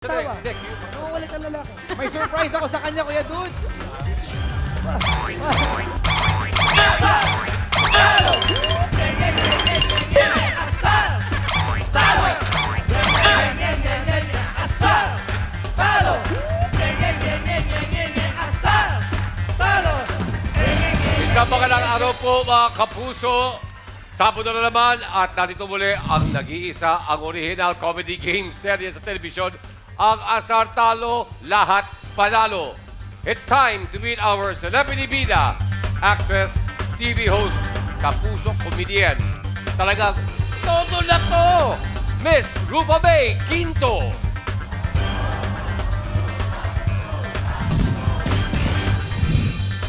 Tawa. Hindi, Nawawalit ang lalaki. May surprise ako sa kanya, Kuya Dude. Isang magandang araw po mga kapuso. Sabado na naman at narito muli ang nag-iisa, ang original comedy game serye sa telebisyon, ang Asar Talo, Lahat Panalo. It's time to meet our celebrity bida, actress, TV host, kapuso comedian. Talagang todo na to! Miss Rufa May Quinto.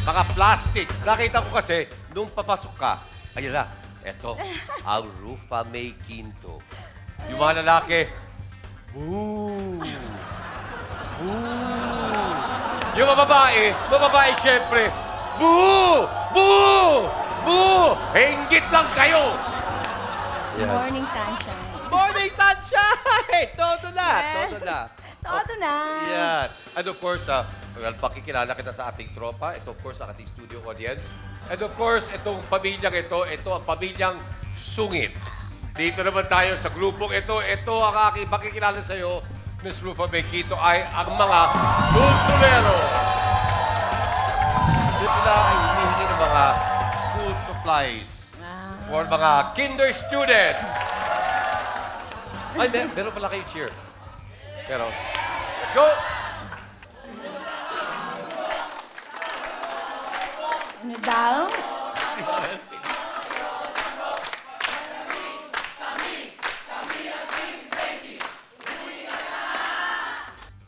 Mga plastic. Nakita ko kasi, nung papasok ka, ayun na, eto, ang Rufa May Quinto. Yung mga lalaki, boo! Boo! Yung mga babae syempre, boo! Boo! Boo! Hinggit lang kayo! Morning sunshine. Morning sunshine! Todo na! Todo na! Todo na. Yan. And of course, well, pakikilala kita sa ating tropa. Ito, of course, ang ating studio audience. And of course, itong pamilyang ito ang pamilyang Sungits. Dito naman tayo sa grupong ito. Ito ang aking pakikilala sa iyo, Miss Rufa May Quinto, ay ang mga Dulsulero. Sila ay hinihingi ng mga school supplies for mga kinder students. Ay, meron pala kayo cheer. Pero, let's go! Ano daw?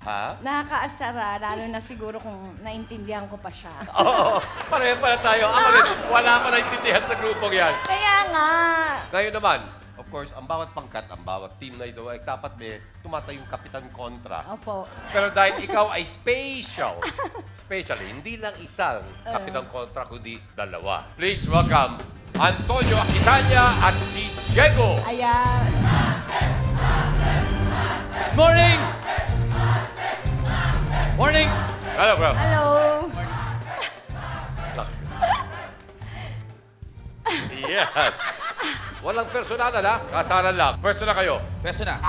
Ha? Nakakaasara, lalo na siguro kung naintindihan ko pa siya. Oo, pareho pala tayo. Ako rin, wala pa naintindihan sa grupong yan. Kaya nga. Ngayon naman, of course, ang bawat pangkat, ang bawat team na ito ay dapat may tumatayong kapitan kontra. Opo. Pero dahil ikaw ay especially, hindi lang isang kapitan kontra, kundi dalawa. Please welcome Antonio Aquitania at si Diego. Ayan. Morning! Morning! Hello, bro. Hello. Yan. Walang personalan, ha? Kasaran lang. Personal kayo. Pwesto na.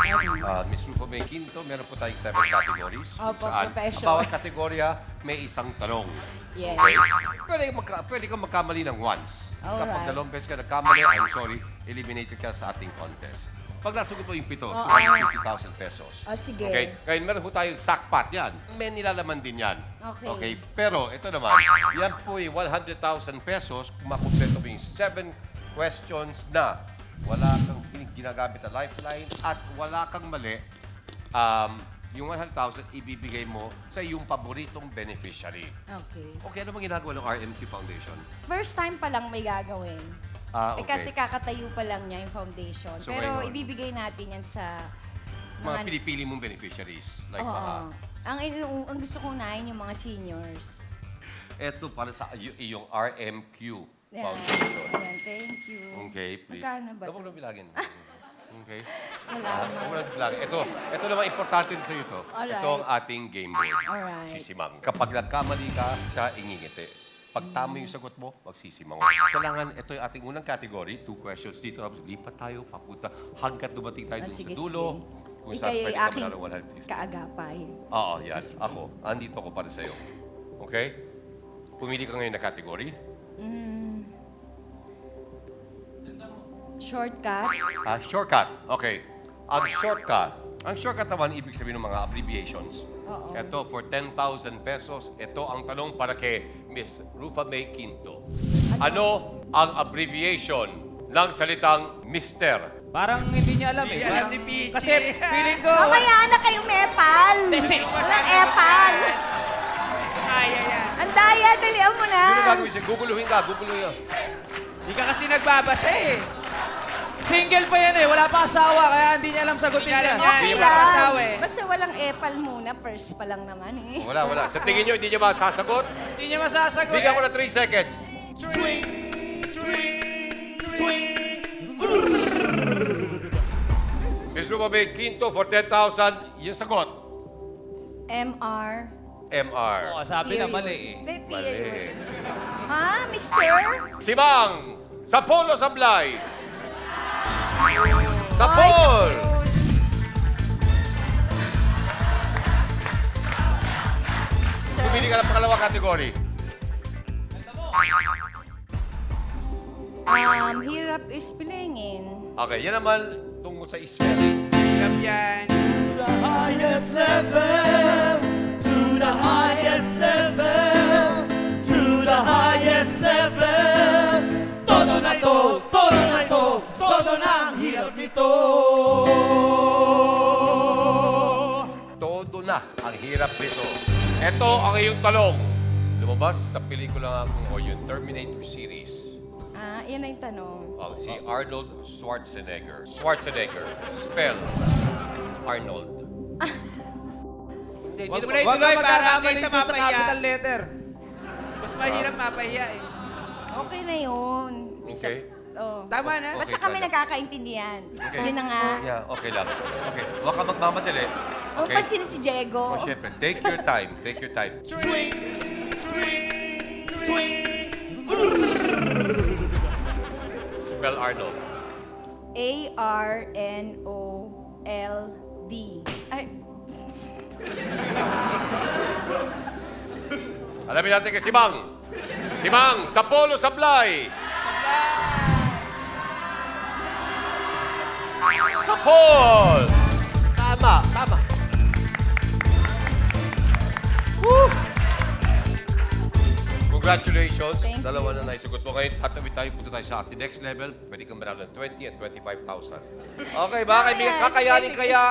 Miss Rufa May Quinto, meron po tayong 7 categories. Opo, Saan profession. ang bawat kategorya may isang tanong. Yes. Okay? Pwede kang magkamali ng once. Kapag Alright. dalawang beses ka nagkamali, I'm sorry, eliminated ka sa ating contest. Pag nasagot mo yung 7, Oo. 250,000 pesos. O, sige. Okay? Kaya meron po tayong sackpot yan. May nilalaman din yan. Okay. Pero ito naman, yan po ay 100,000 pesos kung makumpleto mo yung 7 questions na wala kang ginagamit na lifeline at wala kang mali, yung 100,000 ibibigay mo sa iyong paboritong beneficiary. Okay. Okay, ano bang ginagawa ng RMQ Foundation? First time pa lang may gagawin. Okay. Kasi kakatayo pa lang niya yung foundation. So, Pero ngayon, ibibigay natin yan sa mga pinipili mong beneficiaries. Like Oo. Ang gusto kong unahin yung mga seniors. Ito para sa iyong RMQ Yan. Foundation. Yan, thank you. Okay, please. Magkano ba Huwag mo ito? na bilangin. Okay. Salamat. Huwag mo na bilangin. Ito naman importante din sa iyo to. Alright. Ito ang ating game board. Alright. Sisimang. Kapag nagkamali ka, siya ingingiti. Pag tama yung sagot mo, magsisimang. Kailangan, ito yung ating unang category. 2 questions dito. Tapos lipat tayo, papunta. Hanggat dumating tayo dun sa Sige, dulo. sige. Kung saan Ika'y pwede ka aking manalo 150. kaagapay. Oo, yes. Ako. Andito ako para sa'yo. Okay? Pumili ka ngayon na category. Shortcut. Shortcut. Okay. Ang shortcut naman, ibig sabihin ng mga abbreviations. Oo. Ito, for 10,000 pesos, ito ang tanong para kay Miss Rufa May Quinto. Ano ang abbreviation ng salitang Mister? Parang hindi niya alam eh. Parang, kasi feeling ko... Mamaya na kayong mepal. Walang epal. Kaya yan. Ang daya, dalian mo na. Ano gagawin siya? Guguluhin ka. Di ka kasi nagbabasa eh. Single pa yan eh. Wala pa asawa, kaya hindi niya alam sagutin Hindi niya yan. alam yan. Okay Hindi lang. mag-asawa eh. Basta walang epal muna. First pa lang naman eh. Wala. Sa tingin nyo, hindi niya masasagot? Hindi niya masasagot. Bigyan ko na 3 seconds. Swing, swing, swing. Miss Rufa May Quinto, for 10,000, yung sagot. MR. MR. Oo, sabi na Period. mali eh. May Mali. period. Ah, mister? Si Mang, sa Polo Sablay. Sa Paul. Pumili ka ng pangalawang kategory. Hirap ispilingin. Okay, yan naman tungkol sa spelling. Hirap yan. To the highest level, to the highest level, to the highest level. Todo na to, todo na to, todo na ang hirap nito. Todo na ang hirap nito. Ito ang iyong talong. Lumabas sa pelikula o yung Terminator series. Yan ang tanong. Si Arnold Schwarzenegger. Schwarzenegger. Spell Arnold. Huwag mo na ituloy para kaysa sa mapahiya. capital letter. Mas mahirap mapahiya eh. Okay na yun. Okay. Oh. Tama na. Okay, Basta kami tama. nagkakaintindihan. Okay. Yun na nga. Yeah, okay lang. Okay. Huwag ka magmamadali. Huwag Okay. pa sino si Diego. Oh, syempre. Take your time. Take your time. Swing, swing, swing. Spell Arnold. ARNOLD. Ay, Alamin natin kay Simang. Simang, sa Polo Sablay. Sa Paul. Tama, tama. Woo! Congratulations. Thank you. Dalawa na naisugot mo. Ngayon, tatawid tayo, punta tayo sa ating next level. Pwede kang manalo ng 20 and 25,000. Okay ba? Kaibigan, kakayanin kaya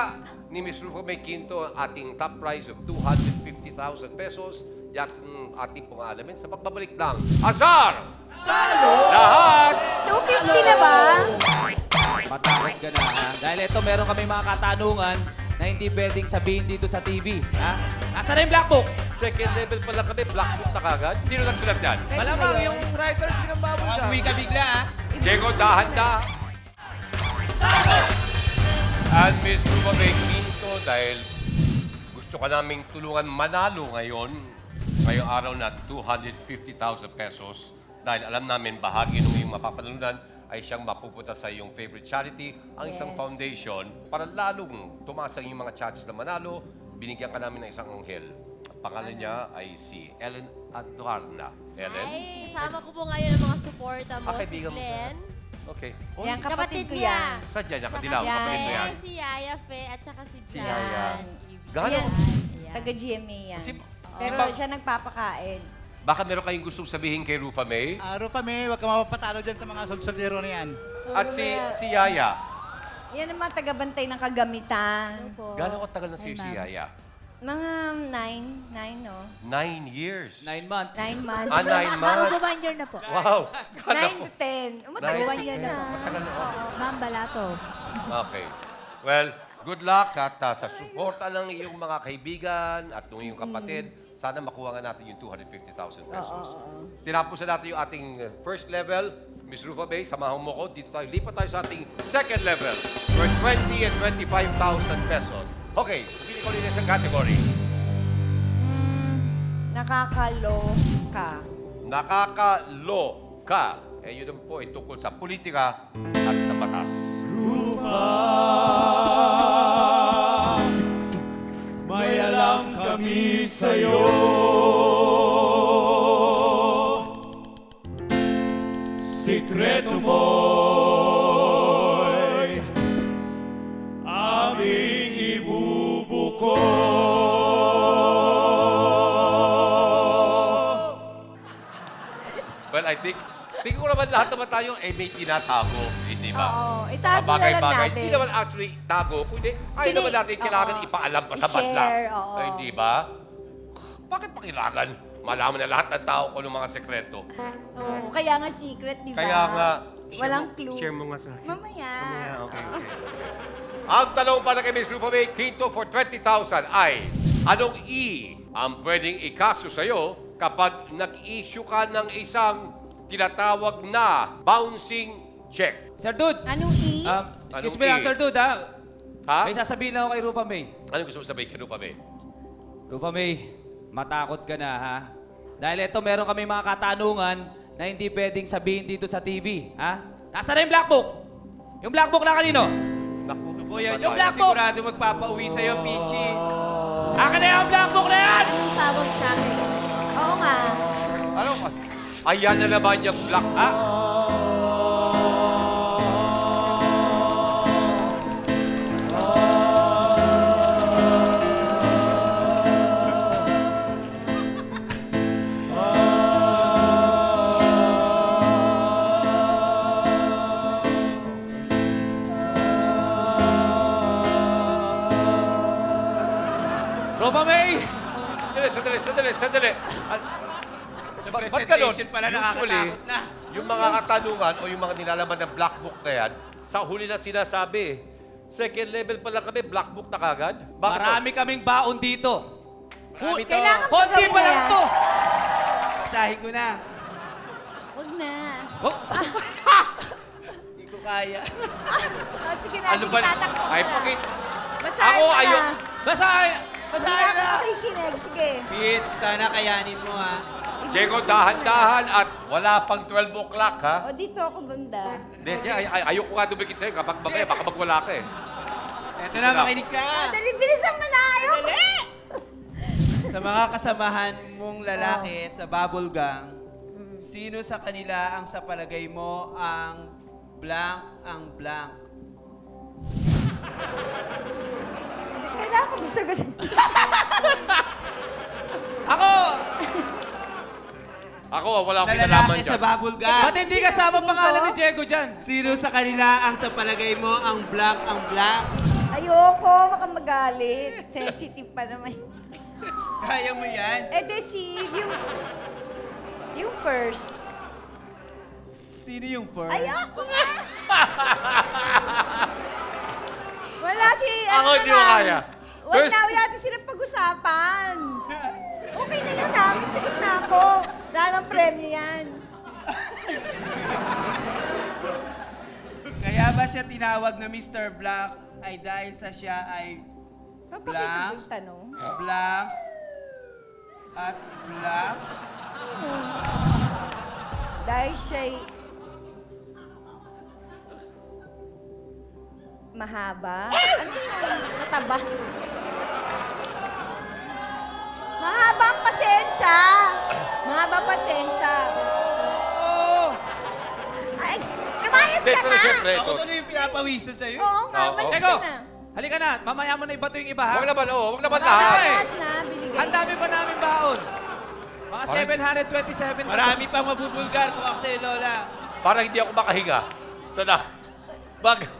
ni Miss Rufo May Quinto ang ating top prize of 250,000 pesos. Yan ang ating pong alamin sa pagbabalik ng Azar! Lahat! 250 na ba? Matakot ka na, ha? Dahil ito, meron kami mga katanungan na hindi pwedeng sabihin dito sa TV, ha? Nasaan na yung black book? Second level pala kami, black book na kagad. Sino nagsulat yan? Malamang yung writers pinambabol ka. Uwi ka bigla ah. Diego, dahan-dahan. And Miss Rufo May Quinto, dahil gusto ka naming tulungan manalo ngayong araw na 250,000 pesos. Dahil alam namin bahagi ng iyong mapapanalunan ay siyang mapupunta sa iyong favorite charity, ang isang Yes. foundation, para lalong tumaas ang iyong mga chances na manalo. Binigyan ka namin ng isang anghel. Ang pangalan niya ay si Ellen Aduarna. Ellen? Ay, kasama ko po ngayon ang mga suporta mo. Si kaibigan mo siya. Glenn. Okay. Yan, kapatid ko niya. yan. Sadya niya, kadilaw. Yan. Kapatid mo yan. Ay, si Yaya Fe at saka si Jan. Yaya. Yan. Gano'n? Yan. Taga-GMA yan. Si- Pero si- siya nagpapakain. Baka meron kayong gustong sabihin kay Rufa May? Araw pa, may huwag ka mapapatalo dyan sa mga soldero na yan. At si Yaya. Yan naman tagabantay ng kagamitan. Opo. Gano'ng katagal na si Yaya? Mga 9, no? 9 years. 9 months. 9 months. 9 months. Mag-1 year na po. Wow! 9 to 10. Matagal 9 to na. 10. Matagal na. Ma'am Balato. Okay. Well, good luck at sa suporta ng iyong mga kaibigan at ng iyong kapatid, sana makuha nga natin yung 250,000 pesos. Tinapos na natin yung ating first level. Miss Rufa May, samahan mo ko. Dito tayo, lipat tayo sa ating second level for 20 and 25,000 pesos. Okay, pili ko rin isang category. Nakakaloka. Nakakaloka. Yun naman po ay tungkol sa politika at sa batas. May alam kami sa'yo. Sikreto mo'y aming ibubuko. Well, I think, tingin ko naman lahat naman tayo may tinatago, hindi ba? Oo, itago Mga bagay-bagay. na lang natin. Hindi naman actually tago, kundi ayaw Kini- naman natin kailangan oo. ipaalam pa sa I-share, banla. oo. Ay, hindi ba? Bakit pa kailangan malaman na lahat ng tao kung ng mga sekreto? Oo, kaya nga secret, di ba? Kaya nga, Walang clue. Share mo nga sa akin. Mamaya. Okay. Ang tanong para kay Miss Rufa May Quinto for 20,000 ay, anong E ang pwedeng ikaso sa'yo kapag nag-issue ka ng isang tinatawag na bouncing check? Sir Dude! Anong E? Excuse Anong me lang, E? Sir Dude, ha? Ha? May sasabihin lang ako kay Rupa May. Anong gusto mo sabihin kay Rufa May? Rupa May, matakot ka na, ha? Dahil ito, meron kami mga katanungan na hindi pwedeng sabihin dito sa TV, ha? Nasaan na yung black book? Yung black book na kanino? Naku, Kuya, Yung yung black book! sigurado magpapauwi sa'yo, Pichi. Akin na yung black book na yan! Anong tawag sa akin? Oo nga. Ano? Ayan na naman yung black. Ah, Rupa May! Sandali. Sa Ba't ganun? presentation pala Usually, nakakatakot na. yung mga katanungan o yung mga nilalaman ng black book na yan, sa huli na sinasabi, second level pa lang kami, black book na kagad? Bakit? Marami kaming baon dito. Marami to. Kailangan Konti pagawin pa na lang yan. to. Basahin ko na. Huwag na. Oh, Hindi ko kaya. Oh, sige na, Ano ba? tatakbo Ay, na. pakit. Basahin Ako, mo na. ayok. basahin! Hindi Basahin na ako na! makikinig. Sige. Pete, sana kayanin mo, ha? Diego, dahan-dahan at wala pang 12 o'clock, ha? O, dito ako banda. Hindi, ayoko nga dumikit sa'yo kapag mamaya, baka magwala ka eh. Eto na, makinig ka. Dali, bilisan mo na. Ayoko. Sa mga kasamahan mong lalaki sa bubble gang, sino sa kanila ang sa palagay mo ang blank? Kailangan ko masagutin. Ako! Ako, wala Na akong kinalaman lalaki sa dyan. bubble gang. Ba't hindi kasama pangalan ni Diego dyan? Sino sa kanila ang sa palagay mo ang blank? Ayoko, baka magalit. Sensitive pa naman. Kaya mo yan? Eh, di si, yung first. Sino yung first? Ayoko nga. Wala si, Ako, na hindi ko lang. kaya. Wala, First- wala natin sila pag-usapan. Okay na yun ha, may sagot na ako. Wala nang premyo yan. Kaya ba siya tinawag na Mr. Black ay dahil sa siya ay Papakita yung tanong. blank at black? Dahil siya'y mahaba. Ano yun? Mataba. Mahaba ang pasensya. Mahaba ang pasensya. Ay, lumayas Hindi, ka pero na. syempre, Ako tuloy yung pinapawisan sa'yo. Oo nga, Oo. malis Diego, ka na. halika na. Mamaya mo na ibato yung iba, ha? Huwag naman, huwag naman Wala lahat. na. Lahat na, binigay. Ang dami pa namin baon. Mga 727 pa. Marami pang mabubulgar kung ako sa'yo, Lola. Para hindi ako makahinga. Sana.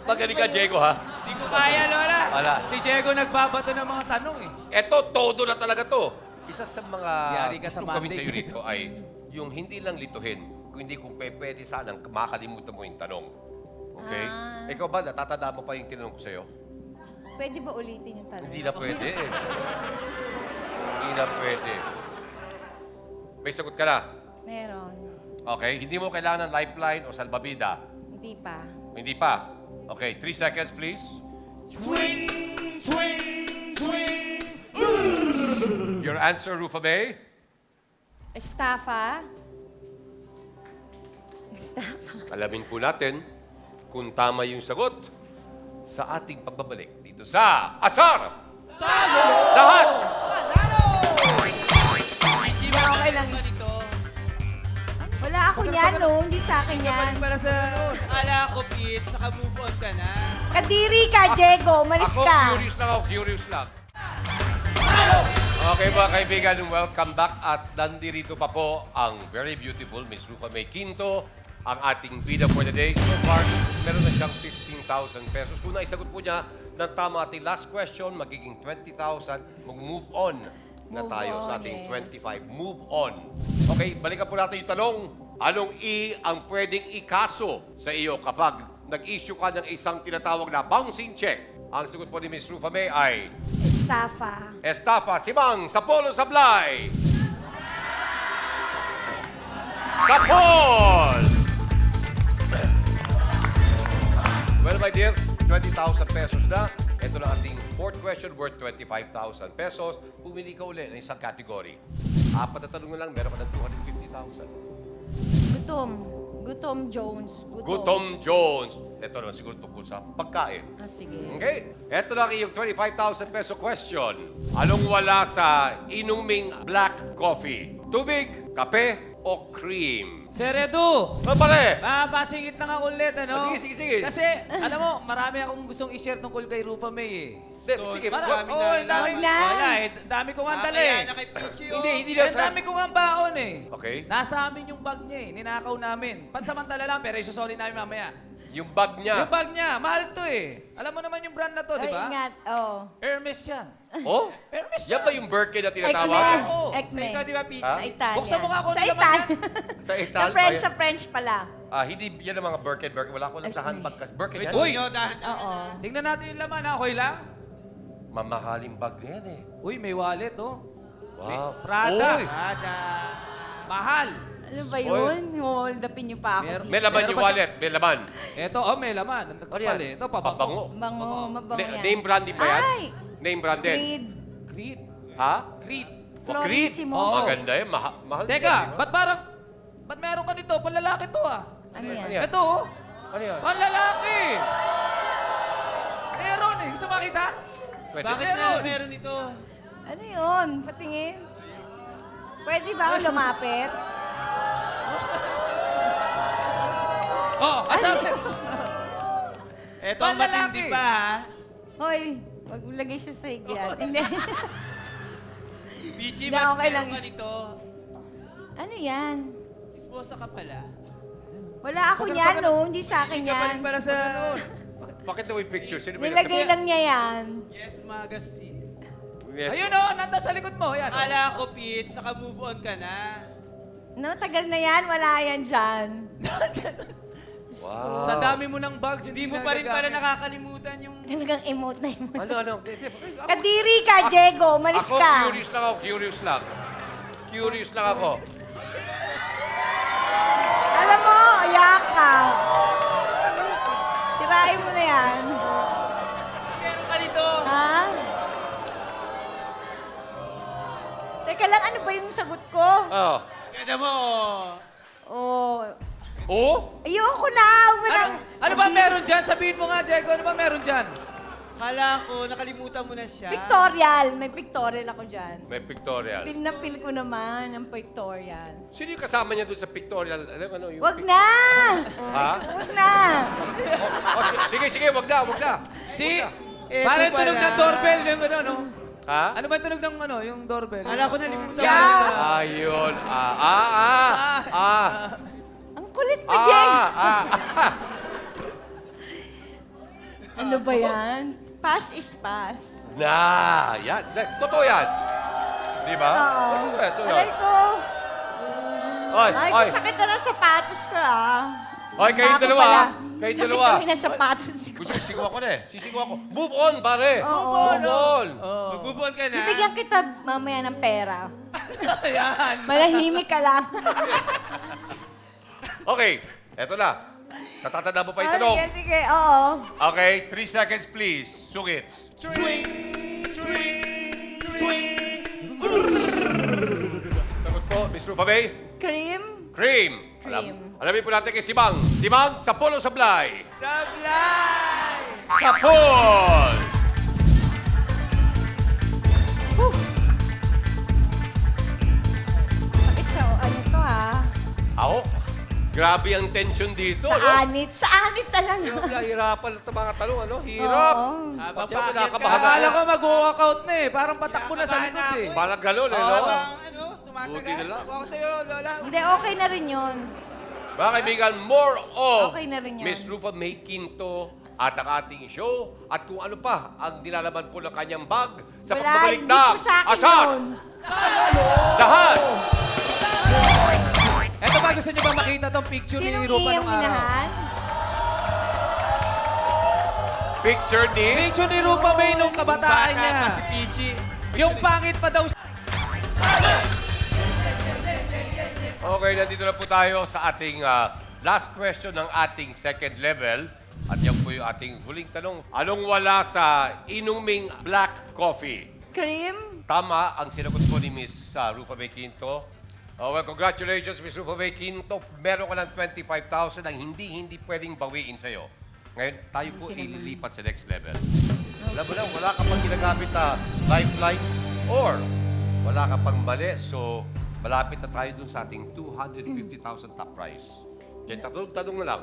Magaling ka, Diego, ha? Hindi ko kaya, Lola. Wala. Si Diego nagbabato ng mga tanong, eh. Eto, todo na talaga to. Isa sa mga Yari ka sa gusto gawin Monday. sa'yo rito ay yung hindi lang lituhin, kundi kung pwede sanang makalimutan mo yung tanong. Okay? Ah. Ikaw ba, natatanda mo pa yung tinanong ko sa'yo? Pwede ba ulitin yung tanong? Hindi na pwede eh. Hindi na pwede. May sagot ka na. Meron. Okay? Hindi mo kailangan ng lifeline o salbabida. Hindi pa. Hindi pa. Okay, 3 seconds please. Your answer, Rufa May? Estafa. Estafa. Alamin po natin kung tama yung sagot sa ating pagbabalik dito sa Asar! Lahat! Hindi ba okay lang ito? Wala ako yan, no? Hindi sa akin yan. Para sa ala ko, Pete, saka move on ka na. Kadiri ka, Diego. Malis Ako, ka. curious lang. Okay mga kaibigan, welcome back at nandirito pa po ang very beautiful Miss Rufa May Quinto, ang ating bida for the day. So far, meron na siyang 15,000 pesos. Kung naisagot po niya ng tama ating last question, magiging 20,000. Mag-move on na Move tayo sa on, ating yes. 25. Move on. Okay, balikan po natin yung tanong. Anong ang pwedeng ikaso sa iyo kapag nag-issue ka ng isang tinatawag na bouncing check? Ang sagot po ni Miss Rufa May ay Estafa. Estafa, Simang, Sapolo, Sablay. Kapol! Well, my dear, 20,000 pesos na. Ito na ating fourth question worth 25,000 pesos. Pumili ka uli ng isang category. 4 na tanong lang, meron ka ng 250,000. Gutom Jones. Gutom Jones. Ito naman siguro tungkol sa pagkain. Ah, sige. Okay. Ito lang yung 25,000 peso question. Anong wala sa inuming black coffee? Tubig, kape, o cream? Sir Edu, Ano pare? masingit lang ako ulit, ano? Sige, sige, sige. Kasi, alam mo, marami akong gustong i-share tungkol kay Rupa May eh. Sige, Marami Dami na. na. Dami Wag na. Wala eh. Dami kong andal Kaya eh. na kay Pichi, Hindi Eh, na dami kong ang baon eh. Okay. Nasa amin yung bag niya eh. Ninakaw namin. Pansamantala lang, pero isusoli namin mamaya. Yung bag niya. Yung bag niya, mahal to eh. Alam mo naman yung brand na to, di Ay, ba? ingat. Oh. Hermes yan. Oh? Hermes Yan ba yung Birkin na Ekme. tinatawag? Oo. Ekme. Ikaw, di ba, Pichi? Ha? Sa Italia. Buksan mo nga kung Sa ano laman Italia. Sa Sa Ital? French, sa French pala. Hindi yan ang mga Birkin. Wala ko alam sa handbag. Birkin yan. Uy! Oo. Tingnan natin yung laman, ha? Okay lang? Mamahaling bag na yan eh. Uy, may wallet, oh. Wow. Prada. Uy! Mahal. Ano ba yun? Hold upin niyo pa ako. Meron- dito. May laman Meron yung pa wallet. May laman. Ito, oh, may laman. Ang Ano kapal yan? eh. Ito, pabango. Pabango. Bango, mabango yan. Name brand din ba yan? Ay! Name brand din. Creed. Creed. Ha? Creed. Oh, Creed. Florissimo. Oo. Maganda yan. Mahal din Teka, yan, di ba? ba't meron ka nito? Panlalaki to, ah. Ano yan? yan? Ito, oh. Ano yan? Panlalaki. Meron eh. Gusto makita? Pwede. Bakit na meron ito? Ano yun? Patingin. Pwede ba ako lumapit? Oh, asan? Ito ang matindi Panlalaki. pa, ha? Hoy, wag mo lagay siya sa higyan. Hindi. Pichi, Hindi, ba't okay meron lang ka eh. nito? Ano yan? Chismosa ka pala. Wala ako niyan, no? Hindi sa akin Hindi ka pa rin yan. para sa Bakit na may picture? Sino ba Nilagay lang niya yan. Yes Magazine. Yes. Ayun, oh. Nandun sa likod mo. Yan. oh. Akala ko, Pitch, naka-move on ka na. No, tagal na yan. Wala yan dyan. Wow. Sa dami mo ng bags, Hindi mo pa rin pala nakakalimutan yung... Talagang emote na emote. Ano? Kadiri ka, Diego. Malis Ako, ka. curious lang ako. Curious lang. Curious lang ako. Alam mo, ayak ka. Sirain mo na yan. Meron ka nito. Ha? Teka lang, ano ba yung sagot ko? Oh. Kaya mo, Oh, Oh? ayoko na. Ano ba meron dyan? Sabihin mo nga, Diego. Ano ba meron dyan? kala ko, nakalimutan mo na siya. Pictorial. May pictorial ako dyan. May pictorial. Feel na feel ko naman ang pictorial. Sino yung kasama niya doon sa pictorial? Ano, yung Wag na! Ha? Wag na! Sige, wag na. Si... Eto Parang pala. tunog ng doorbell. Yung ano, no? Ha? Ano ba yung tunog ng ano? Yung doorbell? Kala ko nalimutan mo Yeah. na. Ayun. Ang kulit mo, Jay! Ah. Ano ba yan? Pass is pass. Yan. Totoo yan. Di ba? Oo. Totoo Aray yan. ko. Oy, Ay, oy. sakit na ng sapatos ko, ah. Oy, kayong Ako dalawa, pala. ah. Kayong Sakit dalawa. kami ng sapatos ko. Gusto ko sisigaw ako na eh. Sisigaw ako. Move on, pare. Oo. Move on. Mag-move on ka na. Bibigyan kita mamaya ng pera. Ayan. Malahimik ka lang. Okay, eto na. Natatanda mo pa yung tanong. Sige, oo. Okay, 3 seconds please. Sugits. Sagot po, Miss Rufa May. Cream? Cream. Cream. Alamin po natin kay Simang. Simang, sapol o sablay? Sablay! Sapol! Sakit sa ano to, ah. Ako, grabe ang tension dito, Sa no? anit. Sa anit talaga. Hirapan na itong mga tanong, ano? Hirap. Oo. Habang Pati ako paakyat kinakabahan ka, Akala ko mag-walk out na eh. Parang patakbo na sa Kinakabahan likod eh. ako Parang galon, eh, no? habang tumatagal. Buti na lang. Ako sa'yo, Lola. Hindi, okay na rin yun. Mga kaibigan, more of Okay na rin yun. Miss Rufa May Quinto at ang ating show at kung ano pa ang nilalaman po ng kanyang bag sa Wala, pagbabalik hindi na po sa akin Asar! yun. Lahat! Eto ba, gusto niyo ba makita tong picture Sinong ni Rupa iyang nung araw? minahan? Picture ni... Picture ni Rupa May nung kabataan Bata niya. pa si Pichi. Yung pangit pa daw siya. Okay, nandito na po tayo sa ating last question ng ating second level. At yung po yung ating huling tanong. Anong wala sa inuming black coffee? Cream? Tama ang sinagot po ni Miss Rufa May Quinto. Well, congratulations, Miss Rufa May Quinto. Meron ka ng 25,000 ang hindi pwedeng bawiin sa'yo. Ngayon, tayo po ililipat sa next level. Alam mo na, wala ka pang ginagamit na lifeline or wala ka pang mali. So, malapit na tayo dun sa ating 250,000 top prize. Kaya tanong na lang.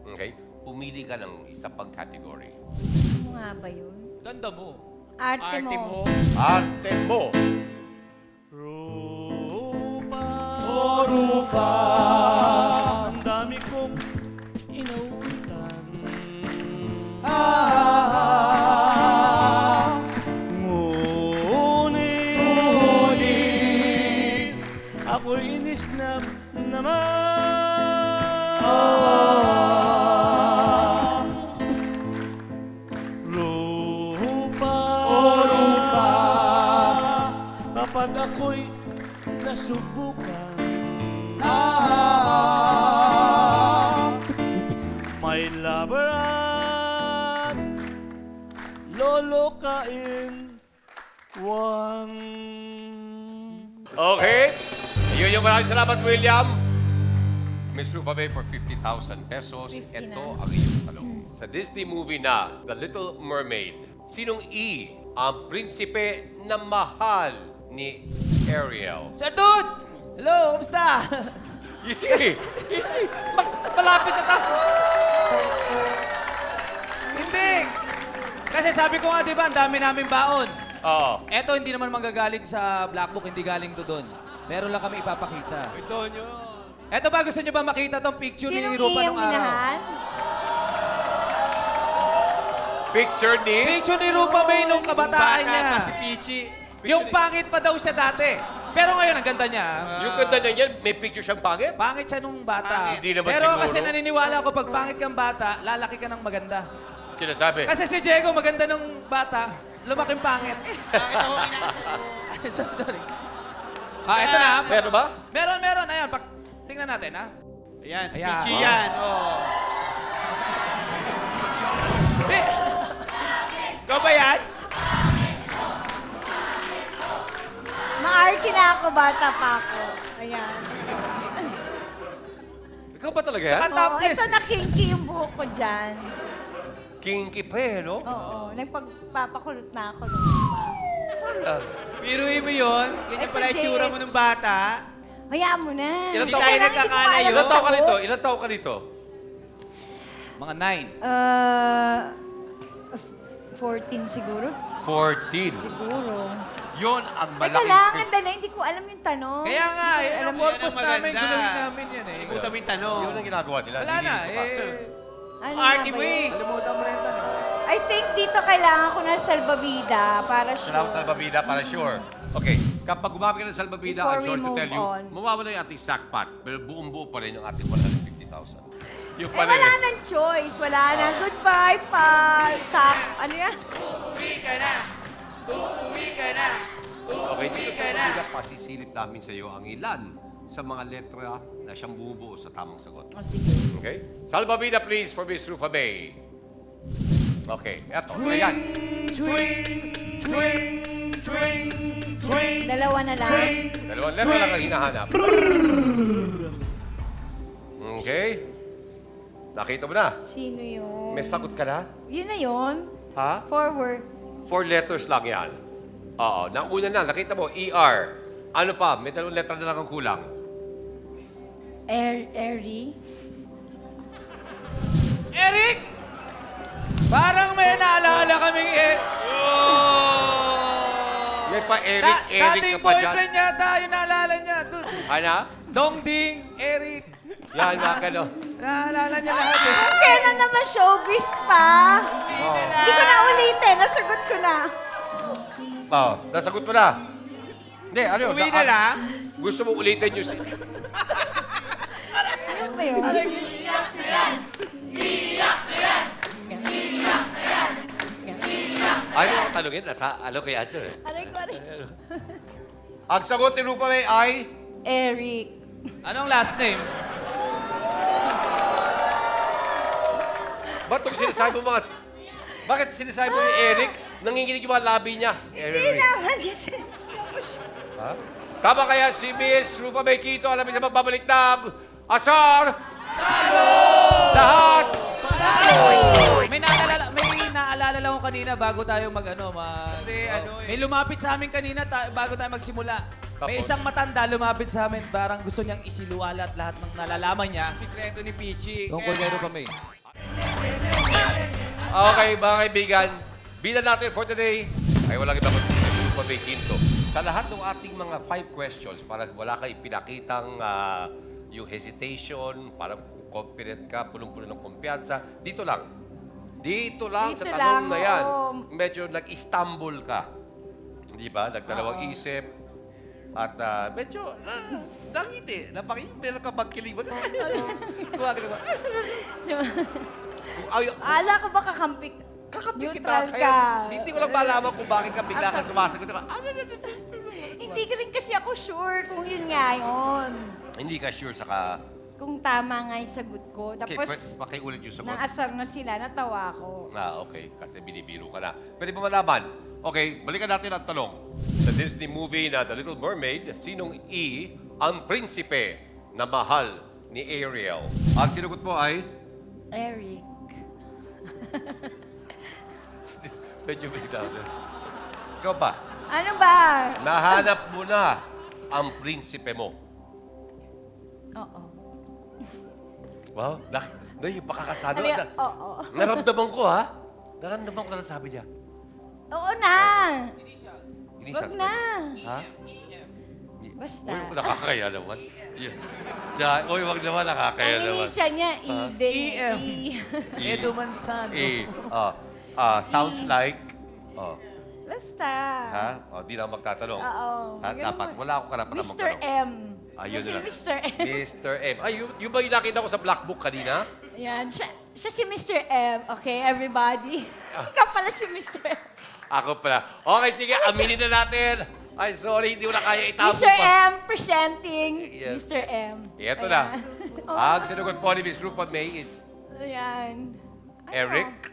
Okay? Pumili ka ng isa pang category. Ano nga ba yun? Ganda mo. Arte mo. Arte mo. Rufa, ang dami kong inauwitan. Ngunit ako'y inisnab naman. Rupa, kapag ako'y nasubukan, may lover at lolokain one. Okay. Yun yung maraming salamat, William. Miss Rufa May for 50,000 pesos. 50 Ito na. ang iyong tanong. Sa Disney movie na The Little Mermaid, sinong E ang prinsipe na mahal ni Ariel? Sir Dude! Hello, kumusta? Easy! Easy! Malapit na tayo! Hindi! Kasi sabi ko nga, di ba, ang dami namin baon. Oo. Eto, hindi naman manggagaling sa Black Book, hindi galing to doon. Meron lang kami ipapakita. Ito nyo. Eto ba, gusto nyo ba makita tong picture Sinong ni Rupa iyong nung araw? minahan? Picture ni... Picture ni Rupa May nung kabataan Bata niya. pa si Pichi. Yung pangit pa daw siya dati. Pero ngayon, ang ganda niya. Yung ganda niya yan, may picture siyang pangit? Pangit siya nung bata. Hindi naman Pero siguro. kasi naniniwala ko, pag pangit kang bata, lalaki ka ng maganda. Sinasabi. Kasi si Diego, maganda nung bata, lumaking pangit. Sorry. Ito na. Meron ba? Meron. Ayan, tingnan natin, ha? Ayan, si Ayan. Pichi yan. Oh. Ikaw ba yan? Maarte na ako, bata pa ako. Ayan. Ikaw ba talaga yan? Saka Oo, topless. ito na kinky yung buhok ko dyan. Kinky pa eh, no? Oo, nagpagpapakulot na ako nung iba. Biruin mo yun. Ganyan Ito, pala itsura mo JS. ng bata. Hayaan mo na. Ilan Hindi taon tayo ka? nagkakalayo. Ilan taon ka nito? Ilan taon ka nito? Mga 14 siguro. 14. Siguro. Yon ang Teka malaking... lang, andali, hindi ko alam yung tanong. Kaya nga, Hindi ko yung alam purpose yan ang namin, maganda. gulawin namin yan eh. Ikutan mo yung tanong. Yun ang ginagawa nila. Wala na, nililito ka. Ano Arte nga mo ba eh. yun? Kalimutan mo na yung tanong. I think dito kailangan ko ng salbabida para sure. Salamat sa salbabida para sure. Okay, kapag gumamit ka ng salbabida, Before I'm sure we to tell you, move on. mawawala yung ating sackpot, pero buong-buo pa rin yung ating 150,000. Yung Eh, pala wala eh. nang choice. Wala na. Goodbye, pa. Ano yan? Uuwi ka na. Uuwi ka na. Okay, dito sa salbabida, pasisilip namin sa iyo ang ilan sa mga letra na siyang bumubuo sa tamang sagot. Oh, sige. Okay? Salbabida, please, for Miss Rufa May. Okay, eto. So, yan. Dalawa na lang. Dalawang letra lang ang hinahanap. Okay. Nakita mo na. Sino yun? May sagot ka na? Yun na yun. Ha? Forward. 4 letters lang yan. Oo. Nauna na. Nakita mo, ER. Ano pa? May 2 letra na lang ang kulang. Airy. Eric! Parang may naalala kaming May pa Eric. Eric dating ka pa dyan. boyfriend yata, yung naalala niya. Dude. Ano? Dongding, Eric. Yan, mga kano. Naalala niya lahat eh. Kailan naman showbiz pa? Hindi ko na ulitin. Nasagot ko na. Oo. Nasagot mo na. Hindi, ano yun? Uwi na lang. Gusto mo ulitin yung... Ano ba yun? Ayaw mo tanungin. Nasa, ano kay answer eh. Aray ko, aray. Ang sagot ni Rupa May ay... Eric. Anong last name? Ba't itong sinasabi mo mga... Bakit sinasabi mo ni Eric? Nanginginig yung mga labi niya. Hindi Eric. naman kasi. Ha? Tama kaya si Miss Rufa May Quinto, alam niyo sa magbabalik ng Asar! Lahat! May naalala lang ako kanina bago tayo Kasi May lumapit sa amin kanina bago tayo magsimula. May Tapos? isang matanda lumapit sa amin, parang gusto niyang isiluwalat lahat ng nalalaman niya sikreto ni Pichi. tungkol kay Rupa May. Okay, mga kaibigan, bilang natin for today ay walang iba kundi si Rufa May Quinto. Sa lahat ng ating mga 5 questions, parang wala kayo pinakitang yung hesitation, parang confident ka, punong-puno ng kumpiyansa, dito lang. Dito lang sa Dito tanong lang, na yan. oo. Medyo nag-Istanbul ka. Di ba? Nagdalawang isip. At medyo nangiti. Meron ka magkiling. Kumagin ba? Ala ko ba kakampi? Kakapit kita. Neutral Kaya ka. hindi ko lang malaman kung bakit ka bigla kang sumasagot. Hindi ka rin kasi ako sure kung yun nga yun. Hindi ka sure sa Kung tama nga yung sagot ko. Tapos, pakiulit yung sagot. naasar na sila, natawa ko. Okay. Kasi binibiro ka na. Pwede ba malaman? Okay, balikan natin ang tanong. Sa Disney movie na The Little Mermaid, sinong E ang prinsipe na mahal ni Ariel? Ang sinugot mo ay... Eric. Medyo bigla na. Ikaw ba? Ano ba? Nahanap mo na ang prinsipe mo. Oo. Wow, yung pakakasano. Oo. Naramdaman ko, ha? Naramdaman ko na sabi niya. Oo na. Initials Wag na. Ha? Basta. Uy, nakakaya naman. Uy, wag naman, nakakaya Ang naman. inisya niya, E. din. EM. E. Edo Manzano. Sounds like... Basta. Ha? Di na magtatanong. Oo. Ha? Dapat. Wala akong karapan na Mr. magtanong. M. Ayun Siya na lang. si Mr. M. Mr. M. Ay, yun ba yung nakita ko sa black book kanina? Yan. Siya si Mr. M. Okay, everybody? Ikaw pala si Mr. M. Ako pala. Okay, sige. Aminin na natin. Ay, sorry. Hindi ko na kaya itabo Mr. pa. M presenting Yes. Mr. M. Ito na. Ang sinugot po ni Miss Rupa May is Ayan. Ano? Eric.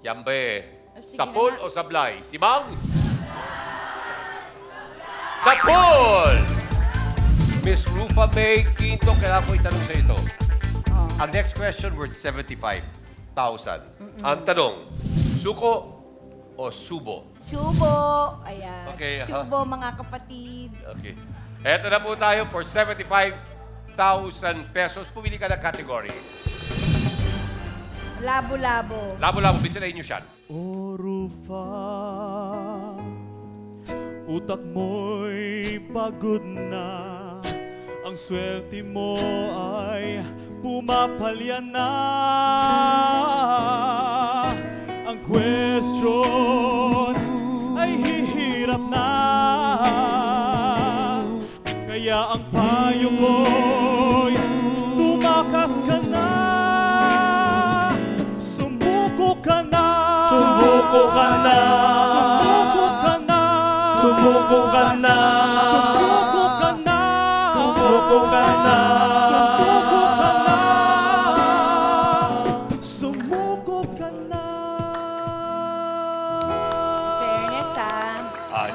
Yambe. Sige Sa pool na. o sablay? Si Mang? Sa pool! Miss Rufa May Quinto, kailangan ko itanong sa ito. Oh. Ang next question worth 75,000. Ang tanong, suko o subo? Subo. Ayan. Okay, Subo, mga kapatid. Okay. Eto na po tayo for 75,000 pesos. Pumili ka ng category. Labo-labo. Labo-labo, bisalayin niyo siya. O Rufa, utak mo'y pagod na. Ang swerte mo ay pumapalya na. Ang question ay hihirap na. Kaya ang payo ko'y tumakas ka na. Sumuko ka na. Sumuko ka na. Sumuko ka na. Sumuko ka na. Sumuko ka na. Sumuko ka na. Sumuko ka na. Sumuko ka na. Fairness, ha?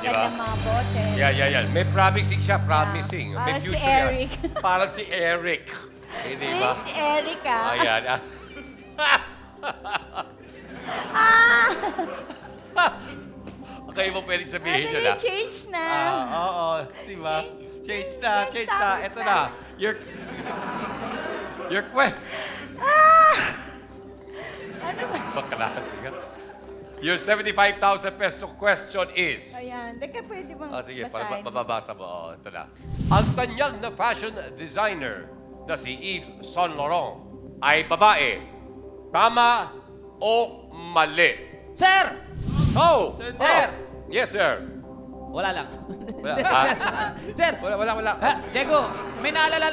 Di ba? Ganda mga boses. Yeah. May promising siya, promising. Yeah. May Parang si future yan. Eric. Parang si Eric. Hindi ba? Prince Eric, ha? Ayan. Okay mo pwedeng sabihin yun, Madali, ha? change na. Oo, di ba? Change na. tama Ito na. na. Your Ano ba? Baklase ka. Your 75,000 peso question is... Ayan. Teka, pwede bang Sige, basahin? mababasa mo. Ito na. Ang tanyag na fashion designer na si Yves Saint Laurent ay babae. Tama o mali? Sir! Oh! Sir! Yes, sir. Wala lang. Wala. Ha? Sir! Wala. Diego, may naalala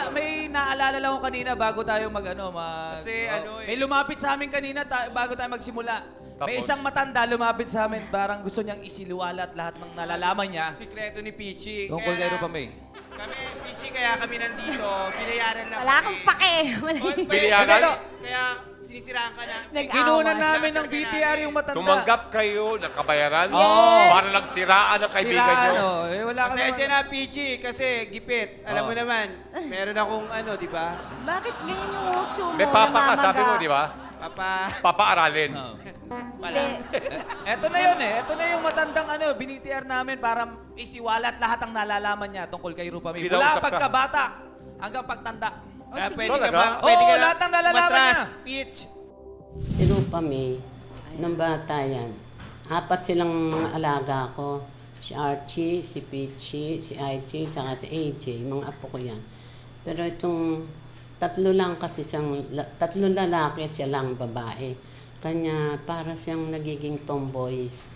lang ako kanina bago tayo Kasi May lumapit sa amin kanina bago tayo magsimula. May Tapos? isang matanda lumapit sa amin, parang gusto niyang isiluwalat lahat ng nalalaman niya Sikreto ni Pichi. tungkol kay Rupa May. Pichi, kaya kami nandito. Binayaran lang Wala kami. akong pake. Oh, Binayaran? Kaya sinisiraan ka na. Nag-away. Kinunan namin ng Laser ka BTR yung matanda. Tumanggap kayo ng kabayaran Yes. para lang siraan ang kaibigan nyo. Sira, ano, eh, wala ka Pasensya naman. na, PG, kasi gipit. Alam mo naman, meron akong di ba? Bakit ganyan yung uso mo? May papa ka, namamaga? sabi mo, di ba? Papa, Papaaralin. pala. Eto na yun eh. Eto na yung matandang BTR namin para isiwalat lahat ang nalalaman niya tungkol kay Rupa May. Mula Kinausap ka. pagkabata hanggang pagtanda. Kaya sige. pwede ka Talaga? ba? Pwede Oo, ka na lahat ng nalalaman umatras, niya. Peach. Si Rupa May, nung bata yan, 4 silang mga alaga ko. Si Archie, si Peachy, si Aichi, tsaka si AJ, mga apo ko yan. Pero itong 3 lang kasi siyang, 3 lalaki, siya lang babae. Kanya para siyang nagiging tomboys.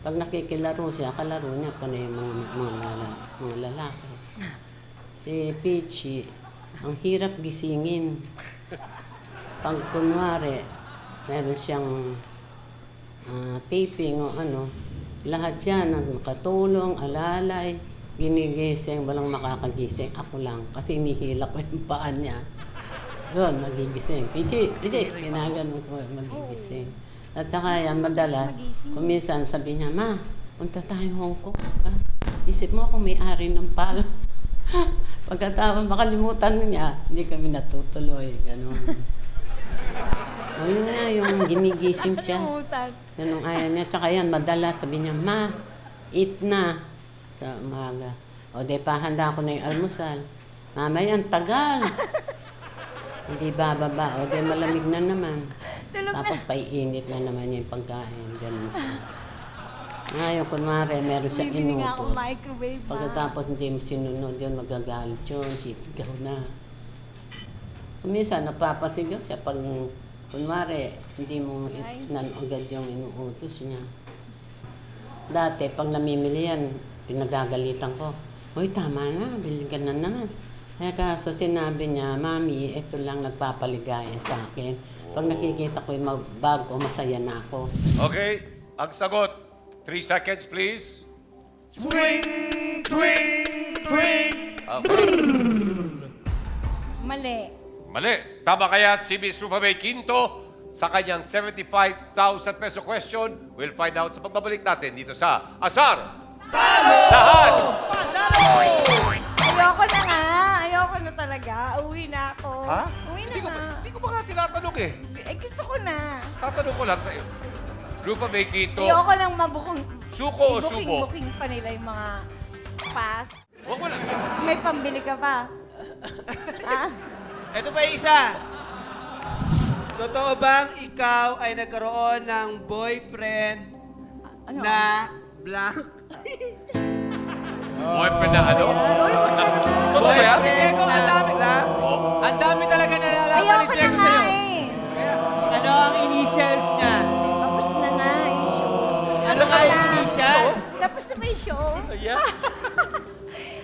Pag nakikilaro siya, kalaro niya pa na yung mga lalaki. Si Peachy, ang hirap gisingin. Pag kunwari, meron siyang taping o lahat yan, nakatulong, alalay, ginigising, walang makakagising. Ako lang, kasi inihila ko yung paan niya. Doon, magigising. Pichi, ginaganon ko, magigising. At saka yan, madalas, kuminsan sabi niya, Ma, punta tayo Hong Kong. Isip mo kung may-ari ng pala. Pagkatapos makalimutan niya, hindi kami natutuloy. Ganun. O yun nga, yung ginigising siya. Kalimutan. Ganun ayaw niya. Tsaka yan, madalas sabi niya, Ma, eat na. Sa umaga. O de, pahanda ko na yung almusal. Mamaya, ang tagal. Hindi bababa. O de, malamig na naman. Tulog na. Tapos paiinit na naman yung pagkain. Ganun siya. Ngayon, kunwari, meron siyang Bibili nga akong inutos. microwave ba? Pagkatapos hindi mo sinunod yun, magagalit yun, sigaw na. Minsan, napapasigaw siya pag, kunwari, hindi mo agad yung inuutos niya. Dati, pag namimili yan, pinagagalitan ko. Hoy, tama na, bilhin ka na naman. Kaya kaso sinabi niya, Mami, ito lang nagpapaligaya sa akin. Pag nakikita ko yung bago, masaya na ako. Okay, ang sagot. 3 seconds, please. Swing, twing, twing. Okay. Mali. Mali. Tama kaya si Miss Rufa May Quinto sa kanyang 75,000 peso question. We'll find out sa pagbabalik natin dito sa Asar. Lahat! Ayoko na nga. Ayoko na talaga. Uwi na ako. Ha? Uwi na nga. Hindi ko pa nga tinatanong eh. Eh, gusto ko na. Tatanong ko lang sa iyo. Rufa May Quinto, Ayoko lang mabukong. suko o subo? Booking pa nila yung mga pass. Huwag mo lang. May pambili ka pa. Ah, Ito pa yung isa. Totoo bang ikaw ay nagkaroon ng boyfriend ano? na blank? Boyfriend na ano? Totoo ba yan? Si Diego, ang dami. blank? Ang dami talaga nalalaman ni Ayoko na Diego nga sa'yo. eh. Ano ang initials niya? Tapos na nga yung show. Ano nga yung na? initial? Tapos na ba yung show?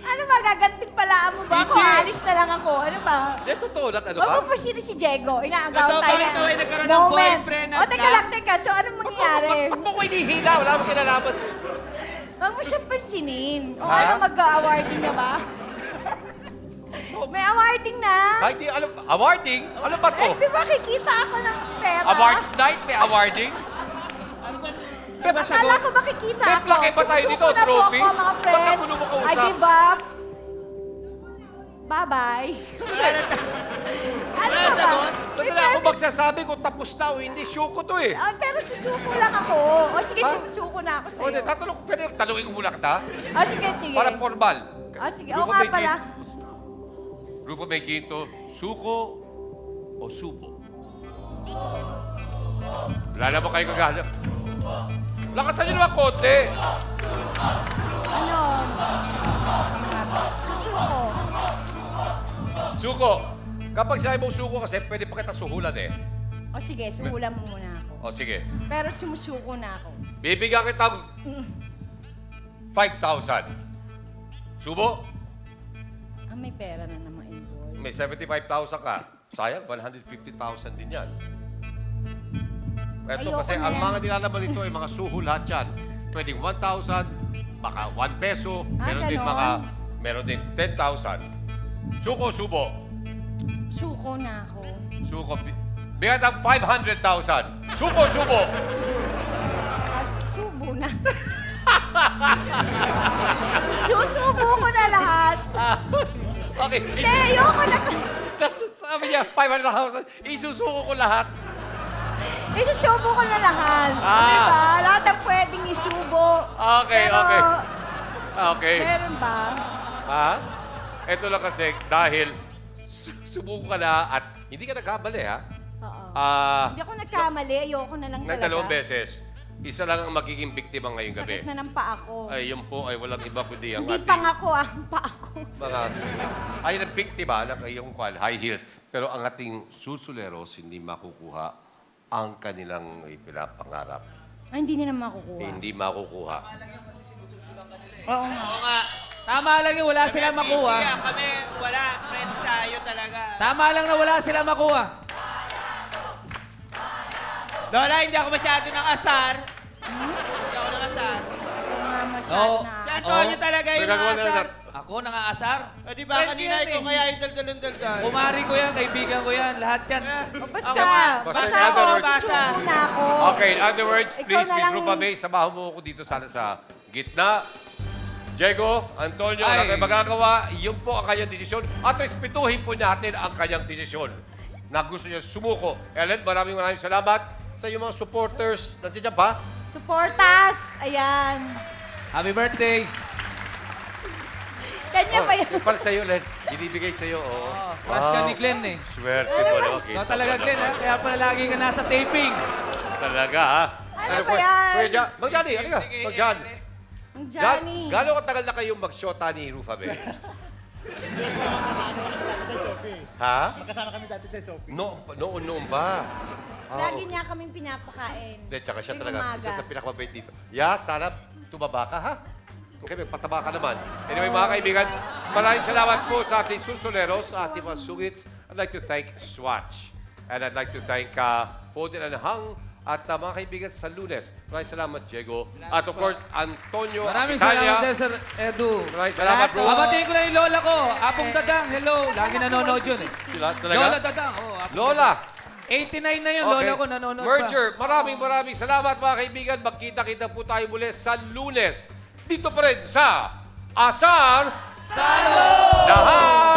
Ano ba, gaganting pala mo ba ako? Pichi! Alis na lang ako. Ano ba? Hindi, totoo lang. Ano Huwag ba? mo pa sino si Diego. Inaagaw Totoo ba tayo. ikaw ay nagkaroon ng boyfriend na O, teka black? lang, teka. So, anong mangyayari? Ba't mo ko inihila? Wala mo kinalaman sa'yo. Huwag mo siyang pansinin. O, Ha? ano, mag-awarding na ba? May awarding na. Ay, di, ano, awarding? Ano ba to? Eh, di ba kikita ako ng pera? Awards night? May awarding? Ano ba Akala sagot? ko ba kikita Pep, ako? laki ba tayo dito, Sumusuko na po trophy? ako, mga Ba't friends. ako mo kausap? I give up. Bye-bye. Ano Wala ba? sagot? Sandali ako magsasabi kung tapos na o hindi. Syuko to eh. Ah, pero susuko lang ako. O sige, Ha? susuko na ako O, sa'yo. hindi, tatanong, pwede tanungin ko muna kita. O sige, sige. Para formal. O sige, Rufa oo nga May pala. Rufa May Quinto, suko o subo? Wala na ba kayo kagana? Lakasan niyo naman konti. Ano? Susuko. Suko. Kapag sinabi mong suko kasi, pwede pa kita suhulan eh. O sige, suhulan mo muna ako. O sige. Pero sumusuko na ako. Bibigyan kita 5,000. Subo? Ah, may pera na naman involved. May 75,000 ka. Sayang, 150,000 din yan. Ito Ayoko kasi na ang yan. mga nilalaman dito ay mga suho lahat yan. Pwedeng 1,000, baka 1 peso, meron din ganon. meron din 10,000. Suko, subo. Suko na ako. Suko. Bigyan ng 500,000. Subo! Subo na. Susubo ko na lahat. Okay. Hindi, ayoko na. Sabi niya, 500,000. Isusuko ko lahat. Isusubo ko na lahat. Diba? Lahat ang pwedeng isubo. Okay, Pero, okay. Okay. Meron ba? Ha? Ito lang kasi dahil subuko ka na at hindi ka nagkamali, ha? Oo. Hindi Ah, ako nagkamali. Ayoko na lang talaga. dalawang beses. Isa lang ang magiging biktima ngayong gabi. Sakit na ng paa ko. Ay, yun po ay walang iba kundi ang Hindi ating pang ako, ang paa ko. mga... Ay, nagbiktima ng iyong high heels. Pero ang ating susuleros hindi makukuha ang kanilang pinapangarap. Ay, hindi nila makukuha. Hindi makukuha. Oo nga. Oo nga. Tama lang yung wala silang makuha. Kaya kami, wala. Friends tayo talaga. Tama lang na wala silang makuha. Lola, hindi ako masyado ng asar. Hindi ako ng asar. Oo nga, masyado Oo. na. Si Antonio talaga yung Pinagawa na asar. lang. Ako nangaasar. O diba, Friend kanina yan ikaw eh. kaya yung daldal-daldal. Kumari ko yan, kaibigan ko yan, lahat yan. Basta, Ako nga. basta Basta, ako, in other words, susubo na ako. Okay, in other words, Ikaw please, na Miss lang. Rupa May, samahan mo ako dito sana sa gitna. Diego, Antonio, Ay. wala tayong magagawa. Yun po ang kanyang desisyon. At respetuhin po natin ang kanyang desisyon na gusto niya sumuko. Ellen, maraming salamat sa iyong mga supporters. Nandiyan ba? Supportas! Ayan. Happy birthday! Kanya pa yan. Para sa iyo, Len. Binibigay sa iyo. Oh. Crush ka ni Glenn eh. Swerte mo, no? Ikaw talaga Glenn ha, kaya pala lagi ka nasa taping. Talaga, ha? Ano ba yan? Kuya Jan, Mang Johnny, halika. Mang Jan. Ang Jan, Johnny. gano'ng katagal na kayong mag-shota ni Rufa May? Ha? Magkasama kami dati sa Sophie. Noon ba? Lagi niya kaming pinapakain. Hindi, tsaka siya Tuwing talaga. umaga. Isa sa pinakamabait dito. Sana tumaba ka, ha? Okay, magpataba ka naman. Anyway, mga kaibigan, maraming salamat po sa ating susuleros, sa ating mga sugits. I'd like to thank Swatch. And I'd like to thank Foden and Hang at mga kaibigan sa Lunes. Maraming salamat, Diego. At of course, Antonio Maraming Aquitania. salamat din, Sir Edu. Maraming salamat, bro. Babatiin ko lang yung lola ko, Apong Dadang. Hello, lagi nanonood yun eh. Sila, talaga? Lola Dadang. Oh, Apong Lola. Dadang. 89 na yun, lola ko nanonood Merger, maraming salamat mga kaibigan. Magkita-kita po tayo muli sa Lunes. Dito pa rin sa Asar Talo! Lahat!